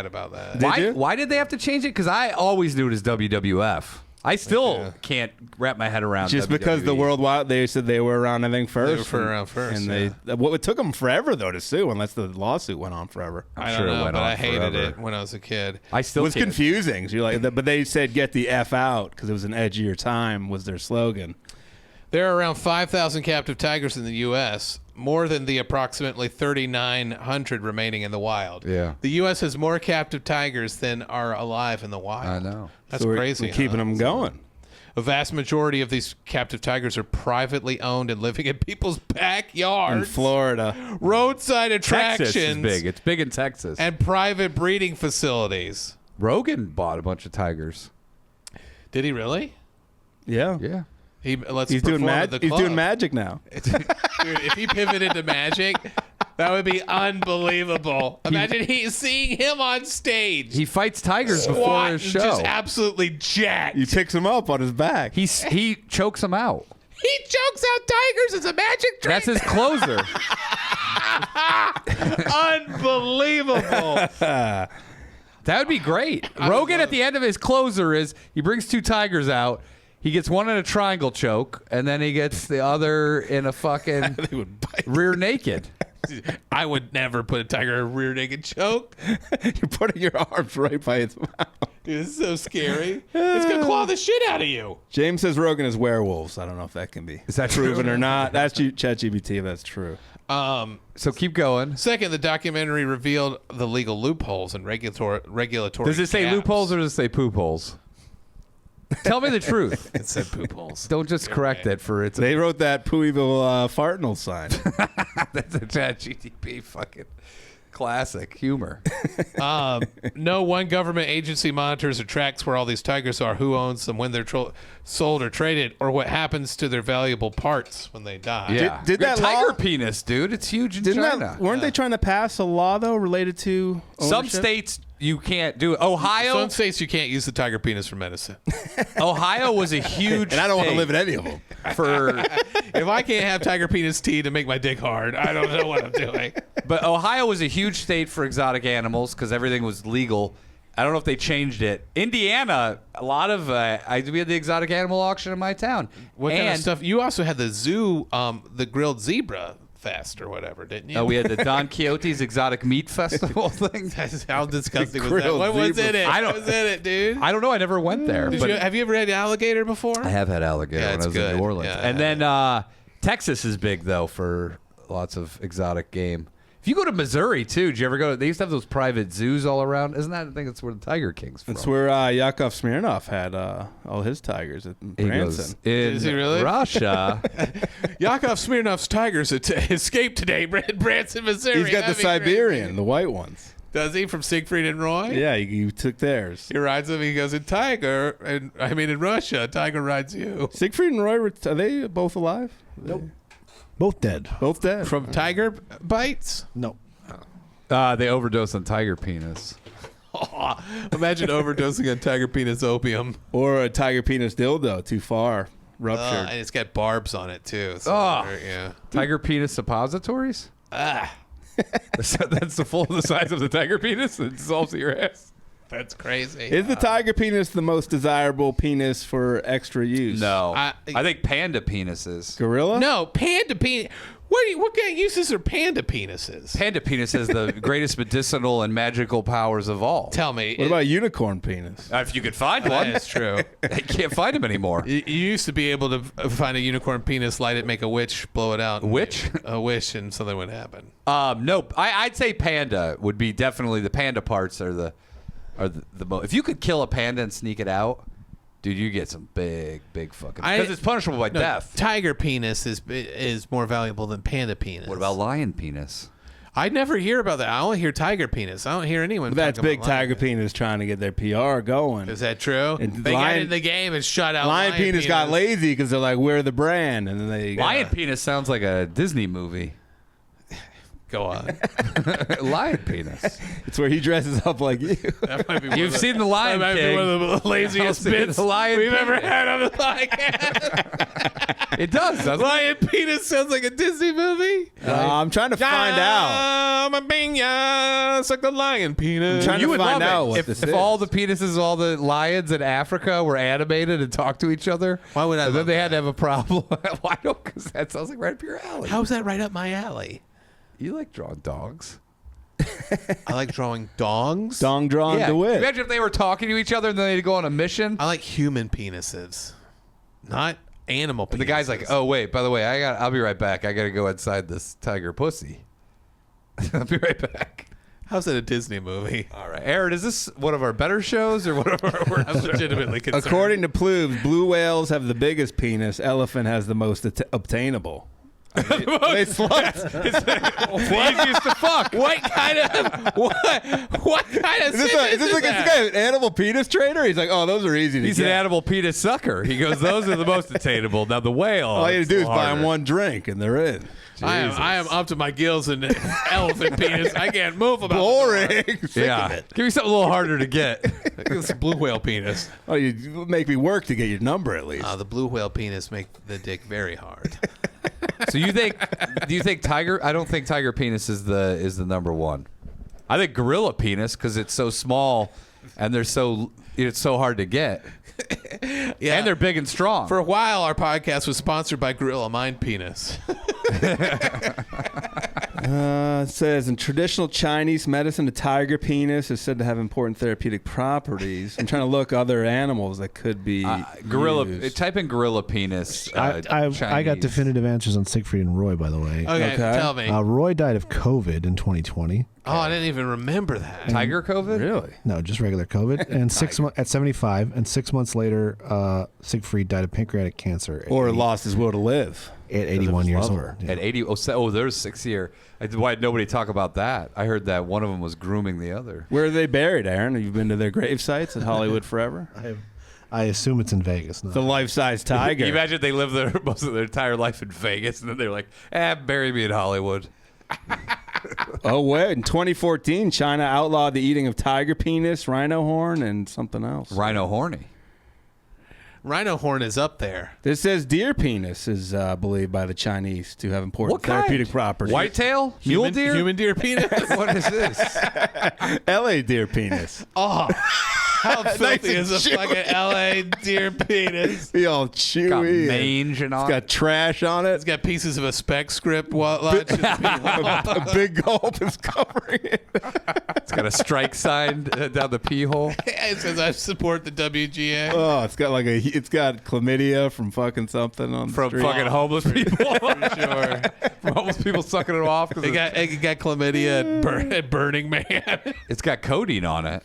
About that. Did you? Why did they have to change it? Because I always knew it as WWF. I still can't wrap my head around Just WWE. because the worldwide, they said they were around, I think, first. They were around first, And it took them forever, though, to sue, unless the lawsuit went on forever. I sure don't it know, went but on I hated forever. it when I was a kid. I It still was can't. confusing. So you're like, but they said, get the F out, because it was an edgier time, was their slogan. There are around 5,000 captive tigers in the U.S., more than the approximately 3,900 remaining in the wild. Yeah. The U.S. has more captive tigers than are alive in the wild. I know. That's So we're crazy. keeping them going. A vast majority of these captive tigers are privately owned and living in people's backyards. In Florida. Roadside attractions. Texas is big. It's big in Texas. And private breeding facilities. Rogan bought a bunch of tigers. Did he really? Yeah. Yeah. He's He's doing doing magic now. Dude, if he pivoted to magic, that would be unbelievable. Imagine seeing him on stage. He fights tigers before Squat his and show. just absolutely jacked. He picks him up on his back. He chokes them out. He chokes out tigers as a magic trick. That's his closer. Unbelievable. That would be great. Rogan at the end of his closer is he brings 2 tigers out. He gets one in a triangle choke, and then he gets the other in a fucking They would bite. rear naked. I would never put a tiger in a rear naked choke. You're putting your arms right by its mouth. Dude, this is so scary. It's going to claw the shit out of you. James says Rogan is werewolves. I don't know if that can be proven or not. That's ChatGPT if that's true. So keep going. Second, the documentary revealed the legal loopholes and regulatory Does it say gaps. loopholes or does it say poop holes? Tell me the truth. It said poop holes. Don't just correct it for its. They wrote that Pooeyville fartinal sign. That's a ChatGPT fucking classic humor. No one government agency monitors or tracks where all these tigers are, who owns them, when they're sold or traded, or what happens to their valuable parts when they die. Yeah. Did that tiger law- penis, dude? It's huge in Didn't China. weren't they trying to pass a law though related to Some ownership? states you can't do it. Ohio. Some states you can't use the tiger penis for medicine. Ohio was a huge. and I don't want to state live in any of them. for. If I can't have tiger penis tea to make my dick hard, I don't know what I'm doing. But Ohio was a huge state for exotic animals because everything was legal. I don't know if they changed it. Indiana, a lot of we had the exotic animal auction in my town. What kind of stuff? You also had the zoo, the grilled zebra Fest or whatever, didn't you? Oh, we had the Don Quixote's Exotic Meat Festival thing. How disgusting was that? Grilled What was zebra. in it? I don't- What was in it, dude? I don't know. I never went there. But Have you ever had alligator before? I have had alligator Yeah, when it's I was good. in New Orleans. Yeah, and then Texas is big, though, for lots of exotic game. If you go to Missouri, too, did you ever go? They used to have those private zoos all around. Isn't that? I think that's where the Tiger King's from. That's where Yakov Smirnoff had all his tigers at He goes, Branson. in Is he really? Russia. Yakov Smirnoff's tigers escaped today, Branson, Missouri. He's got the That'd be Siberian, crazy. the white ones. Does he, from Siegfried and Roy? Yeah, you took theirs. He rides him. He goes, in Tiger, and I mean in Russia, Tiger rides you. Siegfried and Roy, are they both alive? Nope. Both dead. Both dead. From tiger bites? No. They overdosed on tiger penis. Oh, imagine overdosing on tiger penis opium. Or a tiger penis dildo, too far. Ruptured. And it's got barbs on it, too. So yeah. Tiger penis suppositories? Ah, That's the full the size of the tiger penis that dissolves in your ass? that's crazy. Is the tiger penis the most desirable penis for extra use? No. I think panda penises. Gorilla? No, panda penis. What kind of uses are panda penises? Panda penis has the greatest medicinal and magical powers of all. Tell me. What about unicorn penis? If you could find one. That's true. You can't find them anymore. You used to be able to find a unicorn penis, light it, make a witch, blow it out. Witch? A wish, and something would happen. No, I'd say panda would be definitely the panda parts are the most. If you could kill a panda and sneak it out, dude, you get some big fucking. Because it's punishable by death. Tiger penis is more valuable than panda penis. What about lion penis? I never hear about that. I only hear tiger penis. I don't hear anyone. That's talking big about lion tiger penis trying to get their PR going. Is that true? And They got lion- in the game and shut out Lion penis got lazy because they're like, we're the brand. And then they. Lion penis sounds like a Disney movie. Go on. Lion penis. It's where he dresses up like you. That might be one You've of the- seen the Lion That might King. be one of the laziest I'll see bits the lion we've ever penis. had on the podcast. It does, doesn't it? Lion penis sounds like a Disney movie. I'm trying to find out. I'm a binya, suck the lion penis. I'm trying You to would find love out it what if this if is. all the penises, all the lions in Africa were animated and talked to each other. Why would I And then love they had to have a problem. Why don't? Because that sounds like right up your alley. How's that right up my alley? You like drawing dogs? I like drawing dongs. Dong drawn Yeah. to wit. Imagine if they were talking to each other and then they'd go on a mission. I like human penises, not animal penises. And the guy's like, "Oh wait, by the way, I'll be right back. I got to go inside this tiger pussy. I'll be right back." how's that a Disney movie? All right, Aaron, is this one of our better shows or one of our worst? I'm legitimately concerned. According to Plubes, blue whales have the biggest penis. Elephant has the most obtainable. They slumped. easiest to fuck. What kind of what kind of Is this sentence like that? this guy an animal penis trader? He's like, oh, those are easy to He's get. an animal penis sucker. He goes, "Those are the most attainable." Now the whale. All you have it's to do a is little buy them harder. one drink and they're in. I am up to my gills in elephant penis. I can't move about Boring. the Yeah, give me something a little harder to get. door. It's a blue whale penis. Oh, you make me work to get your number at least. The blue whale penis make the dick very hard. So you think? Do you think tiger? I don't think tiger penis is the number one. I think gorilla penis because it's so small and it's so hard to get. Yeah. And they're big and strong. For a while, our podcast was sponsored by Gorilla Mind Penis. It says in traditional Chinese medicine, the tiger penis is said to have important therapeutic properties. I'm trying to look other animals that could be gorilla. used. Type in gorilla penis. I got Chinese. definitive answers on Siegfried and Roy, by the way. Okay, tell me. Roy died of COVID in 2020. Oh, I didn't even remember that. Tiger COVID. Really? No, just regular COVID. And at 75, and 6 months later, Siegfried died of pancreatic cancer. Or lost his will to live. At 81 years old. lover. Yeah. At 80, there's 6 year. Why did nobody talk about that? I heard that one of them was grooming the other. Where are they buried, Aaron? Have you been to their grave sites at Hollywood Forever? I assume it's in Vegas. No. The life-size Can tiger. you imagine they live most of their entire life in Vegas and then they're like, bury me in Hollywood. Oh, wait. In 2014, China outlawed the eating of tiger penis, rhino horn, and something else. Rhino horny. Rhino horn is up there. This says deer penis is believed by the Chinese to have important What kind? therapeutic properties. Whitetail? Mule deer? Human deer penis. What is this? LA deer penis. Oh, How filthy is a fucking LA deer penis? Be all Got chewy. and mange and all. It's got trash on It's it. got pieces of a spec script lodged in the A big gulp is covering it. It's got a strike sign down the pee hole. It says I support the WGA. Oh, it's got chlamydia from fucking something on the From street. fucking homeless people. For sure. From homeless people sucking it off. 'Cause It got chlamydia at Burning Man. it's got codeine on it.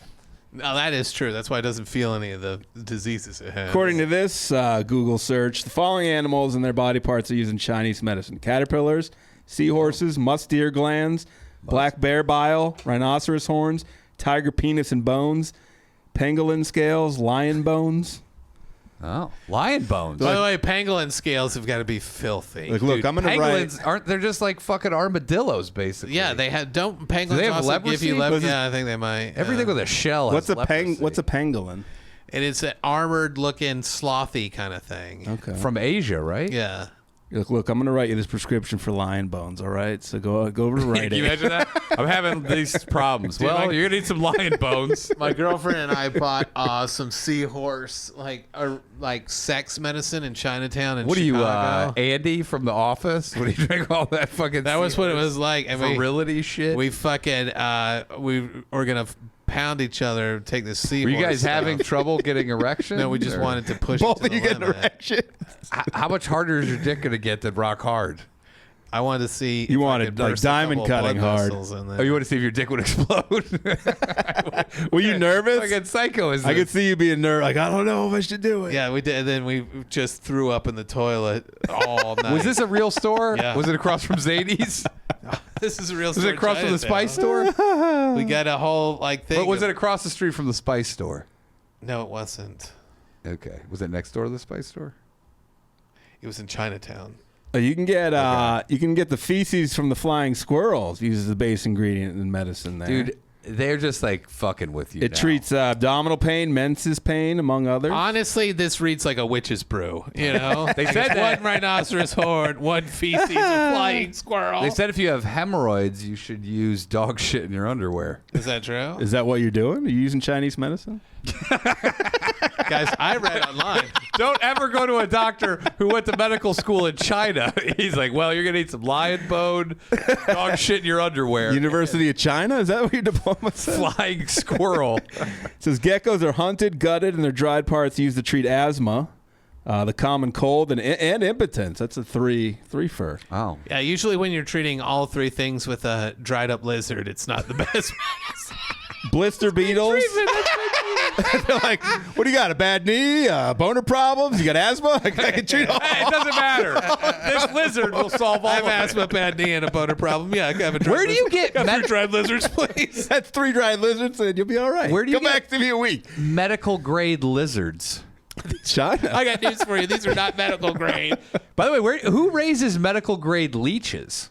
No, that is true. That's why it doesn't feel any of the diseases it has. According to this Google search, the following animals and their body parts are used in Chinese medicine: caterpillars, seahorses, musk deer glands, black bear bile, rhinoceros horns, tiger penis and bones, pangolin scales, lion bones. Oh, lion bones. By the way, pangolin scales have got to be filthy. Like, look, Dude, I'm gonna write. pangolins aren't they're just like fucking armadillos basically? Yeah, they have. Don't pangolins they have also give you leprosy? Yeah, I think they might. Everything with a shell. What's has a leprosy. What's a pangolin? And it's an armored-looking, slothy kind of thing. Okay. from Asia, right? Yeah. Look, I'm gonna write you this prescription for lion bones. All right, so go over to write Can you it. imagine that? I'm having these problems. Well, like- you're gonna need some lion bones. My girlfriend and I bought some seahorse like sex medicine in Chinatown in What are you, Chicago. Andy from The Office? What do you drink all that fucking? That was what it was like. And virility shit. we fucking we were gonna pound each other, take the seahorse. Were you guys stuff. having trouble getting erection? No, we just Or- wanted to push. Both it of to you the get an limit. erection. How much harder is your dick gonna get than rock hard? I wanted to see. You if I wanted, could like, burst a diamond couple cutting blood hard. vessels in there. Oh, you want to see if your dick would explode? Were you nervous? Fucking psycho is I this? could see you being nervous. Like, I don't know if I should do it. Yeah, we did. And then we just threw up in the toilet all night. Was this a real store? Yeah. Was it across from Zany's? This is a real. Was it across from the Spice store? We got a whole like thing. But was of- it across the street from the Spice store? No, it wasn't. Okay. Was it next door to the Spice store? It was in Chinatown. You can get the feces from the flying squirrels used as the base ingredient in medicine. There, Dude, they're just like fucking with you. it now. treats abdominal pain, menses pain, among others. Honestly, this reads like a witch's brew. You know, They said that. one rhinoceros horn, one feces, a flying squirrel. They said if you have hemorrhoids, you should use dog shit in your underwear. Is that true? Is that what you're doing? Are you using Chinese medicine? Guys, I read online. Don't ever go to a doctor who went to medical school in China. He's like, well, you're going to eat some lion bone, dog shit in your underwear. University of China? Is that what your diploma says? Flying squirrel. It says geckos are hunted, gutted, and their dried parts used to treat asthma, the common cold, and impotence. That's a three for. Oh. Yeah, usually when you're treating all three things with a dried up lizard, it's not the best. Blister beetles. They're like, what do you got? A bad knee? Boner problems? You got asthma? I can treat all. Hey, it doesn't matter. This lizard will solve all I have of it. asthma, bad knee, and a boner problem. Yeah, I have a dried Where do you get dried lizards, please? That's 3 dried lizards, and you'll be all right. Where do you Come get- back to me a week. medical grade lizards? China. I got news for you. These are not medical grade. By the way, who raises medical grade leeches?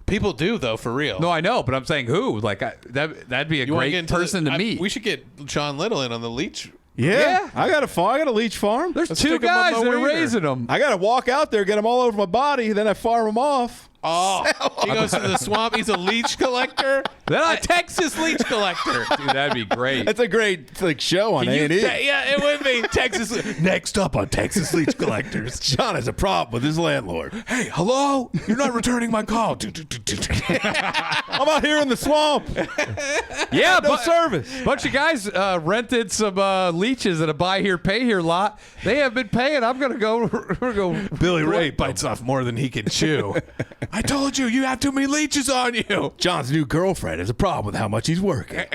People do though, for real. No, I know, but I'm saying who? Like that'd be a You wanna get great into person to meet. We should get John Little in on the leech. Yeah. I got a farm. I got a leech farm. There's Let's two stick 'em on guys my that are wiener. raising them. I got to walk out there, get them all over my body, then I farm them off. Oh, he goes to the swamp. He's a leech collector. Then A Texas leech collector. dude, that'd be great. That's a great show on Can you A&E. Yeah, it would be Texas. Next up on Texas leech collectors. John has a problem with his landlord. Hey, hello? You're not returning my call. I'm out here in the swamp. Yeah, No but service. bunch of guys rented some leeches at a buy here, pay here lot. They have been paying. I'm gonna go. We're going. Billy Ray bites off more than he can chew. I told you, you have too many leeches on you. John's new girlfriend has a problem with how much he's working.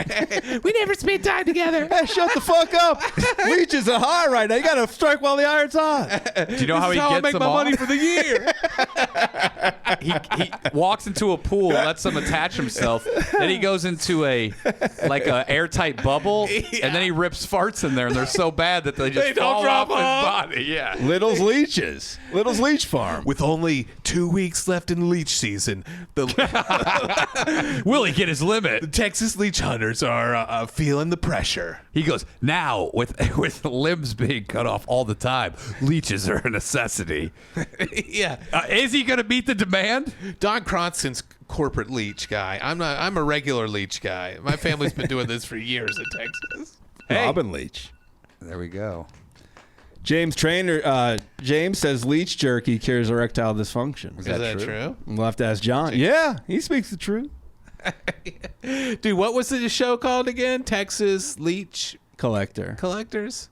We never spent time together. Hey, shut the fuck up. Leeches are high right now. You got to strike while the iron's hot. Do you know how This he is how I gets make them my off? money for the year. he walks into a pool, lets them attach himself. Then he goes into a airtight bubble, and then he rips farts in there, and they're so bad that they just They don't fall drop off his off. body. Yeah. Little's Leeches. Little's Leech Farm. With only 2 weeks left in leech season, the Will he get his limit? Texas leech hunters are feeling the pressure. He goes, now with limbs being cut off all the time, leeches are a necessity. Yeah, Is he going to meet the demand? Don Cronson's corporate leech guy. I'm a regular leech guy. My family's been doing this for years in Texas. Robin Leach. There we go. James says leech jerky cures erectile dysfunction. Is that true? We'll have to ask John. Yeah, he speaks the truth. Dude, what was the show called again? Texas Leech Collectors.